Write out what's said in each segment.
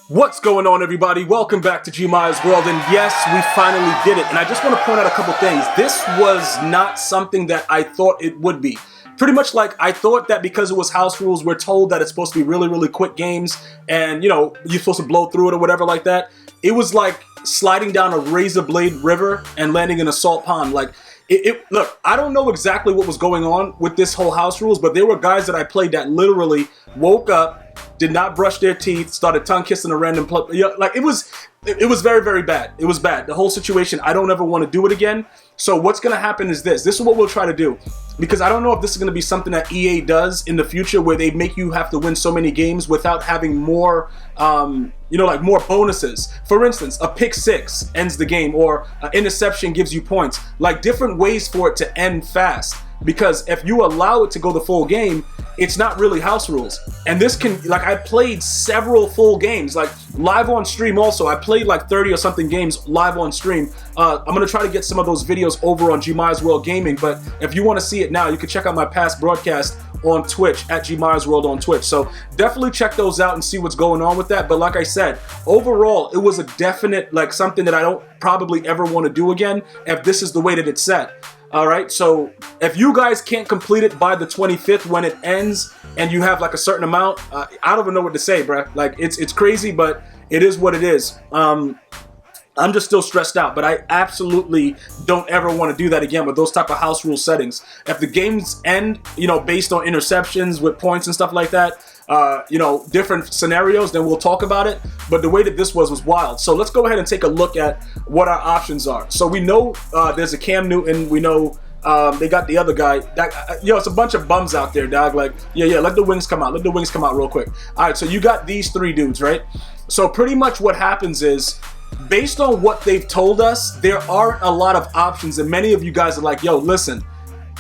What's going on, everybody? Welcome back to GmiasWorld, and yes, we finally did it. And I just want to point out a couple things. This was not something that I thought it would be. Pretty much like I thought that because it was house rules, we're told that it's supposed to be really, really quick games and, you know, you're supposed to blow through it or whatever like that. It was like sliding down a razor blade river and landing in a salt pond. Like, look, I don't know exactly what was going on with this whole house rules, but there were guys that I played that literally woke up, did not brush their teeth, started tongue kissing a random like it was very, very bad. It was bad. The whole situation, I don't ever want to do it again. So what's going to happen is this is what we'll try to do, because I don't know if this is going to be something that EA does in the future where they make you have to win so many games without having more, like more bonuses. For instance, a pick six ends the game, or an interception gives you points, like different ways for it to end fast. Because if you allow it to go the full game, it's not really house rules. And this can, like, I played several full games, like live on stream also. I played like 30 or something games live on stream. I'm going to try to get some of those videos over on GmiasWorld Gaming, but if you want to see it now, you can check out my past broadcast on Twitch at GmiasWorld on Twitch. So definitely check those out and see what's going on with that. But like I said, overall, it was a definite, like, something that I don't probably ever want to do again if this is the way that it's set. All right, so if you guys can't complete it by the 25th when it ends and you have like a certain amount, I don't even know what to say, bruh. Like, it's crazy, but it is what it is. I'm just still stressed out, but I absolutely don't ever want to do that again with those type of house rule settings. If the games end, based on interceptions with points and stuff like that, different scenarios, then we'll talk about it. But the way that this was wild. So let's go ahead and take a look at what our options are. So we know there's a Cam Newton. We know they got the other guy. It's a bunch of bums out there, dog. Like, yeah, let the wings come out. Let the wings come out real quick. All right, so you got these three dudes, right? So pretty much what happens is, based on what they've told us, there aren't a lot of options. And many of you guys are like, yo, listen,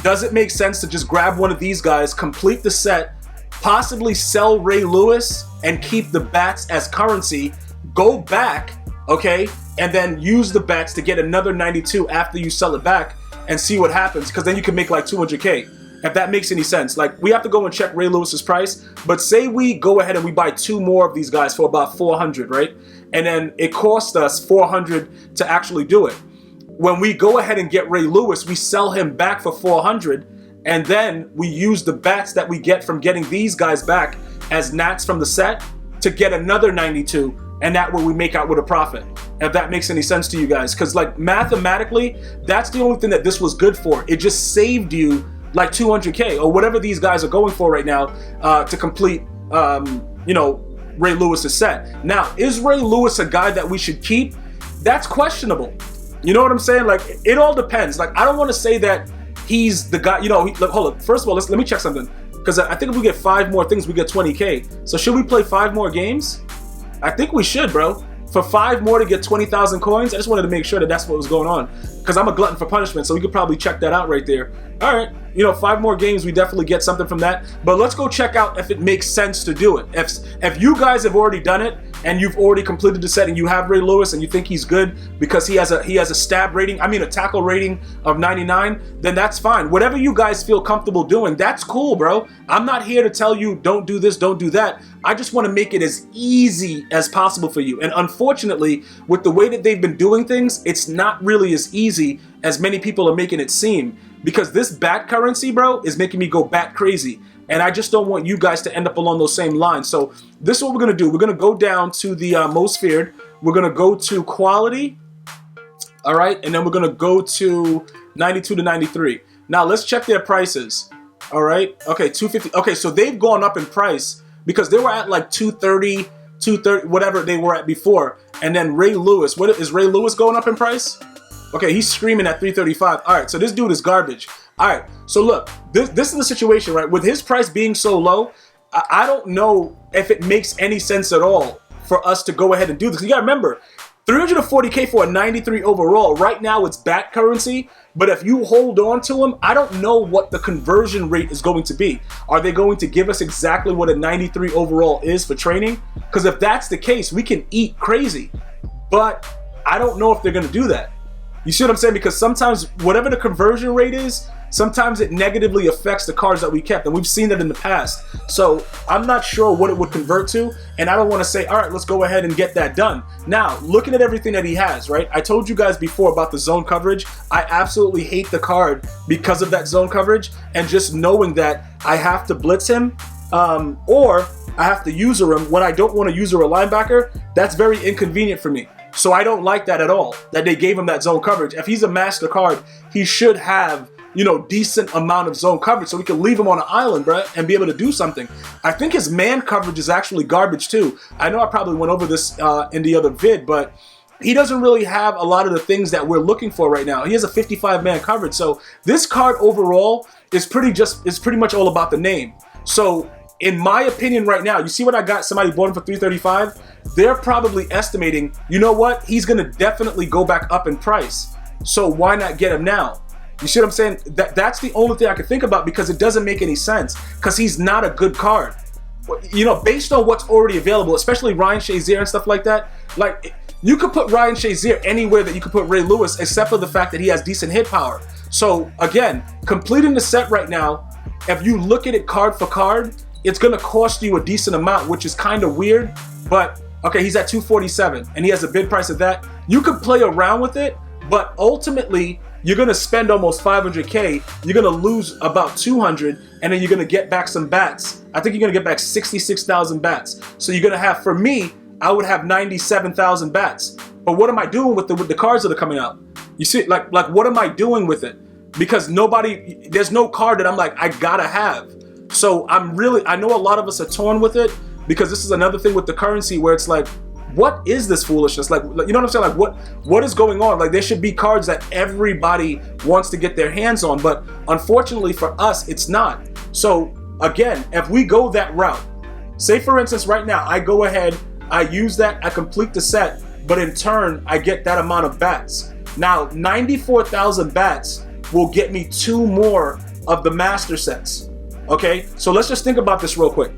does it make sense to just grab one of these guys, complete the set, possibly sell Ray Lewis and keep the bats as currency, go back, okay, and then use the bats to get another 92 after you sell it back and see what happens, because then you can make like 200K, if that makes any sense. Like, we have to go and check Ray Lewis's price, but say we go ahead and we buy two more of these guys for about 400, right? And then it costs us 400 to actually do it. When we go ahead and get Ray Lewis, we sell him back for 400, and then we use the bats that we get from getting these guys back as nats from the set to get another 92, and that way we make out with a profit, if that makes any sense to you guys. Because, like, mathematically, that's the only thing that this was good for. It just saved you like 200K or whatever these guys are going for right now to complete, Ray Lewis's set. Now, is Ray Lewis a guy that we should keep? That's questionable. You know what I'm saying? Like, it all depends. Like, I don't want to say that he's the guy, hold up. First of all, let me check something. Because I think if we get 5 more things, we get 20K. So should we play 5 more games? I think we should, bro. For 5 more to get 20,000 coins, I just wanted to make sure that that's what was going on. Because I'm a glutton for punishment, so we could probably check that out right there. All right, 5 more games, we definitely get something from that. But let's go check out if it makes sense to do it. If you guys have already done it, and you've already completed the set, and you have Ray Lewis, and you think he's good because he has a stab rating, a tackle rating of 99, then that's fine. Whatever you guys feel comfortable doing, that's cool, bro. I'm not here to tell you don't do this, don't do that. I just want to make it as easy as possible for you. And unfortunately, with the way that they've been doing things, it's not really as easy as many people are making it seem. Because this bat currency, bro, is making me go bat crazy. And I just don't want you guys to end up along those same lines. So this is what we're going to do. We're going to go down to the most feared. We're going to go to quality. All right. And then we're going to go to 92 to 93. Now let's check their prices. All right. Okay, 250. Okay, so they've gone up in price because they were at like 230, whatever they were at before. And then Ray Lewis. What is Ray Lewis going up in price? Okay, he's screaming at 335. All right, so this dude is garbage. All right, so look, this is the situation, right? With his price being so low, I don't know if it makes any sense at all for us to go ahead and do this. You gotta remember, 340K for a 93 overall. Right now, it's bat currency, but if you hold on to him, I don't know what the conversion rate is going to be. Are they going to give us exactly what a 93 overall is for training? Because if that's the case, we can eat crazy, but I don't know if they're gonna do that. You see what I'm saying? Because sometimes whatever the conversion rate is, sometimes it negatively affects the cards that we kept, and we've seen that in the past. So I'm not sure what it would convert to, and I don't want to say, all right, let's go ahead and get that done. Now, looking at everything that he has, right? I told you guys before about the zone coverage. I absolutely hate the card because of that zone coverage, and just knowing that I have to blitz him, or I have to user him when I don't want to user a linebacker. That's very inconvenient for me. So I don't like that at all, that they gave him that zone coverage. If he's a master card, he should have, you know, decent amount of zone coverage so we can leave him on an island, bro, and be able to do something. I think his man coverage is actually garbage too. I know I probably went over this in the other vid, but he doesn't really have a lot of the things that we're looking for right now. He has a 55 man coverage. So this card overall is pretty much all about the name. So in my opinion right now, you see what I got? Somebody bought him for 335. They're probably estimating, you know what? He's going to definitely go back up in price. So why not get him now? You see what I'm saying? That's the only thing I can think about, because it doesn't make any sense, because he's not a good card. You know, based on what's already available, especially Ryan Shazier and stuff like that, like, you could put Ryan Shazier anywhere that you could put Ray Lewis, except for the fact that he has decent hit power. So again, completing the set right now, if you look at it card for card, it's going to cost you a decent amount, which is kind of weird. But okay, he's at 247 and he has a bid price of that. You could play around with it, but ultimately you're going to spend almost 500K. You're going to lose about 200, and then you're going to get back some bats. I think you're going to get back 66,000 bats. So you're going to have, for me, I would have 97,000 bats. But what am I doing with the cards that are coming out? You see, like what am I doing with it? Because there's no card that I'm like, I gotta have. So I know a lot of us are torn with it, because this is another thing with the currency where it's like, what is this foolishness? Like, you know what I'm saying? Like, what is going on? Like, there should be cards that everybody wants to get their hands on, but unfortunately for us, it's not. So again, if we go that route, say for instance, right now, I go ahead, I use that, I complete the set, but in turn, I get that amount of bats. Now, 94,000 bats will get me 2 more of the master sets. Okay, so let's just think about this real quick.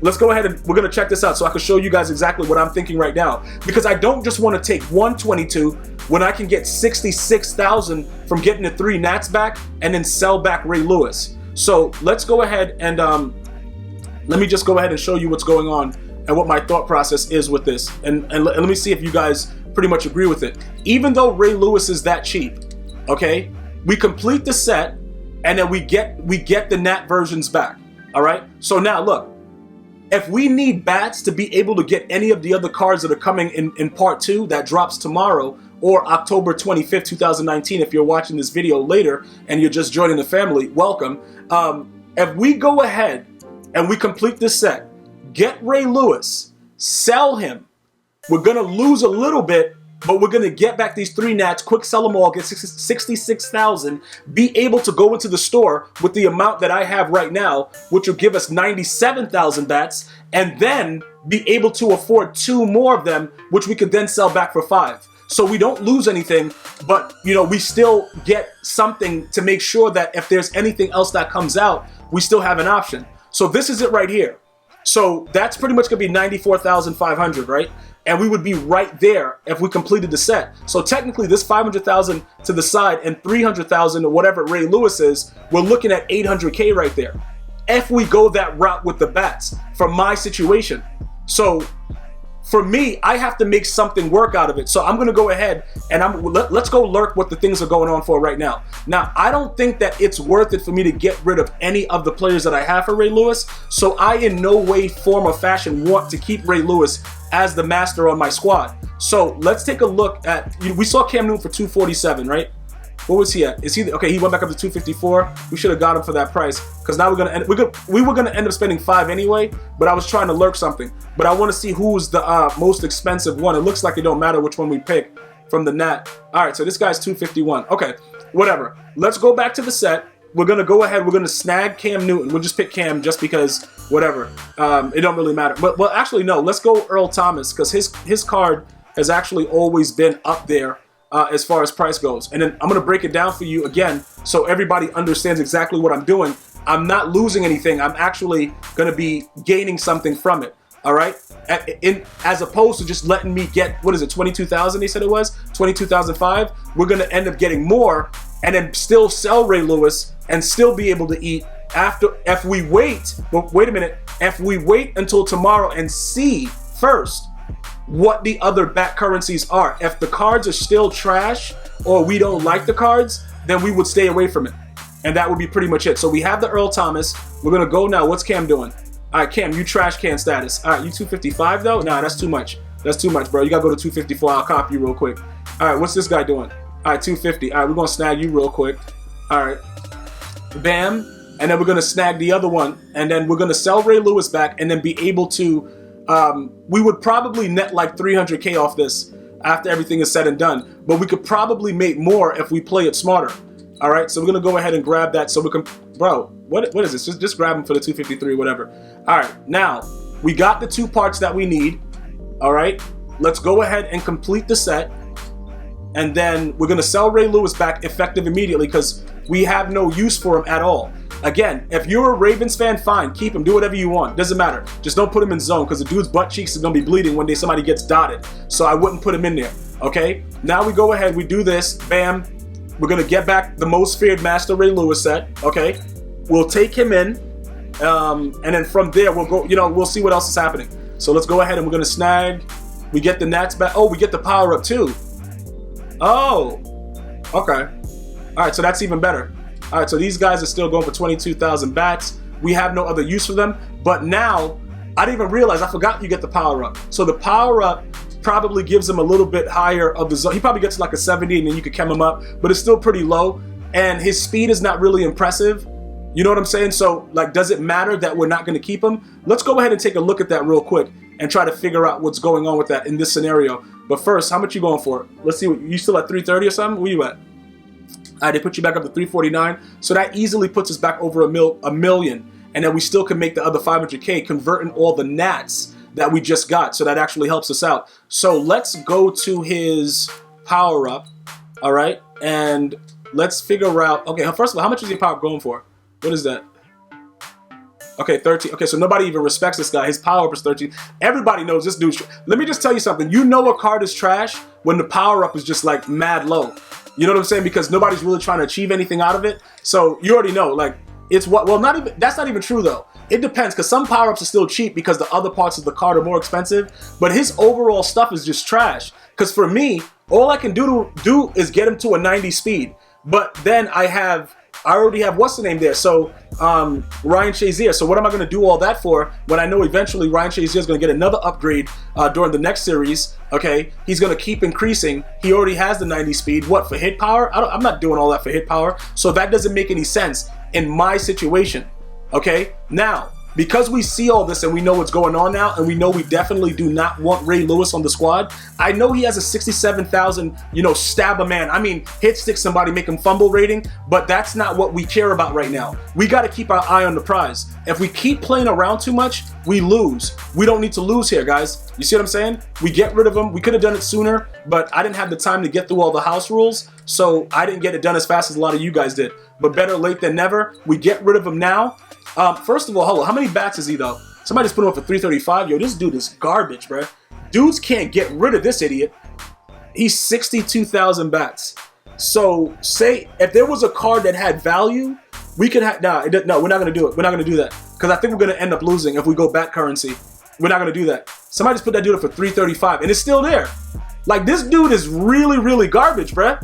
Let's go ahead and we're gonna check this out so I can show you guys exactly what I'm thinking right now. Because I don't just want to take 122 when I can get 66,000 from getting the 3 Nats back and then sell back Ray Lewis. So let's go ahead and let me just go ahead and show you what's going on and what my thought process is with this. And let me see if you guys pretty much agree with it. Even though Ray Lewis is that cheap, okay, we complete the set and then we get the Nat versions back. All right. So now look, if we need bats to be able to get any of the other cards that are coming in part 2 that drops tomorrow or October 25th, 2019, if you're watching this video later and you're just joining the family, welcome. If we go ahead and we complete this set, get Ray Lewis, sell him, we're going to lose a little bit, but we're going to get back these 3 Nats, quick sell them all, get 66,000, be able to go into the store with the amount that I have right now, which will give us 97,000 bats, and then be able to afford 2 more of them, which we could then sell back for 5. So we don't lose anything, but you know, we still get something to make sure that if there's anything else that comes out, we still have an option. So this is it right here. So that's pretty much going to be 94,500, right? And we would be right there if we completed the set. So technically this 500,000 to the side and 300,000 or whatever Ray Lewis is, we're looking at 800K right there. If we go that route with the bats for my situation. So for me, I have to make something work out of it. So I'm going to go ahead and let's go lurk what the things are going on for right now. Now, I don't think that it's worth it for me to get rid of any of the players that I have for Ray Lewis. So I in no way, form, or fashion want to keep Ray Lewis as the master on my squad. So let's take a look at, we saw Cam Newton for 247, right? What was he at? Is he okay? He went back up to 254. We should have got him for that price, because now we were gonna end up spending 5 anyway. But I was trying to lurk something. But I want to see who's the most expensive one. It looks like it don't matter which one we pick from the Nat. All right, so this guy's 251. Okay, whatever. Let's go back to the set. We're gonna go ahead. We're gonna snag Cam Newton. We'll just pick Cam just because whatever. It don't really matter. But well, actually no. Let's go Earl Thomas, because his card has actually always been up there. As far as price goes. And then I'm going to break it down for you again so everybody understands exactly what I'm doing. I'm not losing anything. I'm actually going to be gaining something from it. All right? As opposed to just letting me get, what is it, 22,000 he said it was? 22,005. We're going to end up getting more, and then still sell Ray Lewis and still be able to eat after, if we wait, but wait a minute, if we wait until tomorrow and see first what the other back currencies are. If the cards are still trash or we don't like the cards, then we would stay away from it. And that would be pretty much it. So we have the Earl Thomas. We're gonna go now. What's Cam doing? All right, Cam, you trash can status. All right, you 255 though? Nah, that's too much. That's too much, bro. You gotta go to 254. I'll copy you real quick. All right, what's this guy doing? All right, 250. All right, we're gonna snag you real quick. All right, bam. And then we're gonna snag the other one. And then we're gonna sell Ray Lewis back and then be able to, we would probably net like 300K off this after everything is said and done. But we could probably make more if we play it smarter. All right, so we're gonna go ahead and grab that so we can, bro, what is this? Just grab them for the 253, whatever. All right, now we got the 2 parts that we need. All right, let's go ahead and complete the set. And then we're gonna sell Ray Lewis back effective immediately because we have no use for him at all. Again, if you're a Ravens fan, fine, keep him, do whatever you want, doesn't matter. Just don't put him in zone because the dude's butt cheeks are gonna be bleeding when somebody gets dotted. So I wouldn't put him in there, okay? Now we go ahead, we do this, bam. We're gonna get back the most feared Master Ray Lewis set, okay? We'll take him in, and then from there we'll go, we'll see what else is happening. So let's go ahead and we're gonna snag, we get the Nats back. Oh, we get the power up too. Oh, okay. All right, so that's even better. All right, so these guys are still going for 22,000 bats. We have no other use for them, but now, I didn't even realize, I forgot you get the power up. So the power up probably gives him a little bit higher of the zone. He probably gets like a 70 and then you could chem him up, but it's still pretty low. And his speed is not really impressive. You know what I'm saying? So like, does it matter that we're not gonna keep him? Let's go ahead and take a look at that real quick and try to figure out what's going on with that in this scenario. But first, how much you going for? Let's see, you still at 330 or something? Where you at? All right, they put you back up to 349. So that easily puts us back over a million. And then we still can make the other 500K converting all the Nats that we just got. So that actually helps us out. So let's go to his power up. All right. And let's figure out, okay, first of all, how much is your power up going for? What is that? Okay, 13. Okay, so nobody even respects this guy. His power up is 13. Everybody knows this dude's. Let me just tell you something. You know a card is trash when the power up is just like mad low. You know what I'm saying? Because nobody's really trying to achieve anything out of it. So you already know, like, it's what, well, not even, that's not even true though. It depends, because some power-ups are still cheap because the other parts of the card are more expensive, but his overall stuff is just trash. Because for me, all I can do is get him to a 90 speed. But then I already have, what's the name there? So, Ryan Shazier. So what am I going to do all that for when I know eventually Ryan Shazier is going to get another upgrade during the next series, okay? He's going to keep increasing. He already has the 90 speed. What, for hit power? I'm not doing all that for hit power. So that doesn't make any sense in my situation, okay? Now, because we see all this and we know what's going on now, and we know we definitely do not want Ray Lewis on the squad. I know he has a 67,000, stab a man. I mean, hit stick somebody, make him fumble rating, but that's not what we care about right now. We got to keep our eye on the prize. If we keep playing around too much, we lose. We don't need to lose here, guys. You see what I'm saying? We get rid of him. We could have done it sooner, but I didn't have the time to get through all the house rules, so I didn't get it done as fast as a lot of you guys did. But better late than never. We get rid of him now. First of all, hold on. How many bats is he though? Somebody just put him up for 335. Yo, this dude is garbage, bro. Dudes can't get rid of this idiot. He's 62,000 bats. So say if there was a card that had value, we could have. No, we're not gonna do it. We're not gonna do that because I think we're gonna end up losing if we go back currency. We're not gonna do that. Somebody just put that dude up for 335, and it's still there. Like this dude is really, really garbage, bro.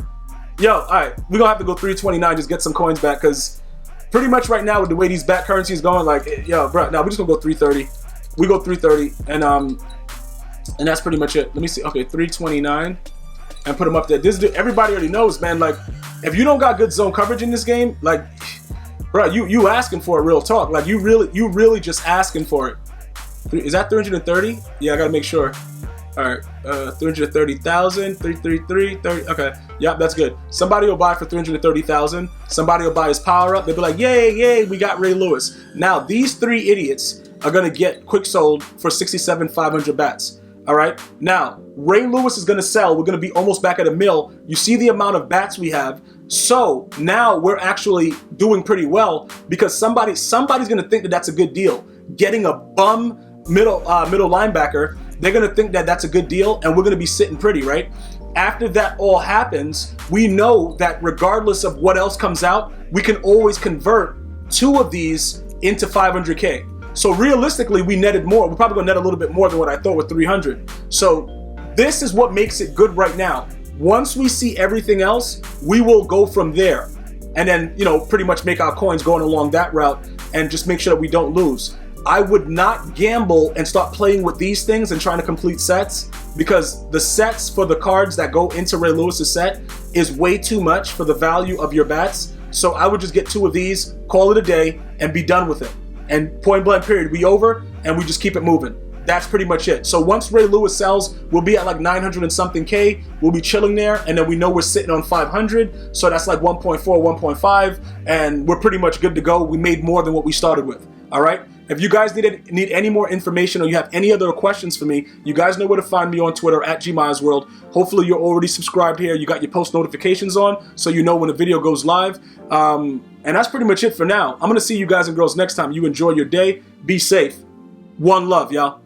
Yo, all right, we're gonna have to go 329 just get some coins back because. Pretty much right now with the way these back currencies going, like, yo, bro, now we're just gonna go 330. We go 330, and that's pretty much it. Let me see. Okay, 329, and put them up there. This dude, everybody already knows, man. Like, if you don't got good zone coverage in this game, like, bro, you asking for it, real talk. Like, you really just asking for it. Is that 330? Yeah, I gotta make sure. All right, 330,000, 333, 30. Okay, yep, that's good. Somebody will buy for 330,000. Somebody will buy his power up. They'll be like, yay, we got Ray Lewis. Now these three idiots are gonna get quick sold for 67,500 bats. All right. Now Ray Lewis is gonna sell. We're gonna be almost back at a mill. You see the amount of bats we have. So now we're actually doing pretty well because somebody's gonna think that that's a good deal. Getting a bum middle linebacker. They're going to think that that's a good deal, and we're going to be sitting pretty, right? after that all happens, we know that regardless of what else comes out, we can always convert 2 of these into 500K. So realistically, we netted more. We're probably gonna net a little bit more than what I thought with 300. So this is what makes it good right now. Once we see everything else, we will go from there. And then, you know, pretty much make our coins going along that route and just make sure that we don't lose. I would not gamble and start playing with these things and trying to complete sets, because the sets for the cards that go into Ray Lewis's set is way too much for the value of your bats. So I would just get 2 of these, call it a day, and be done with it. And point blank period, we over, and we just keep it moving. That's pretty much it. So once Ray Lewis sells, we'll be at like 900 and something K. We'll be chilling there, and then we know we're sitting on 500. So that's like 1.4, 1.5, and we're pretty much good to go. We made more than what we started with. All right. If you guys need any more information or you have any other questions for me, you guys know where to find me on Twitter at GmiasWorld. Hopefully you're already subscribed here. You got your post notifications on so you know when a video goes live. And that's pretty much it for now. I'm going to see you guys and girls next time. You enjoy your day. Be safe. One love, y'all.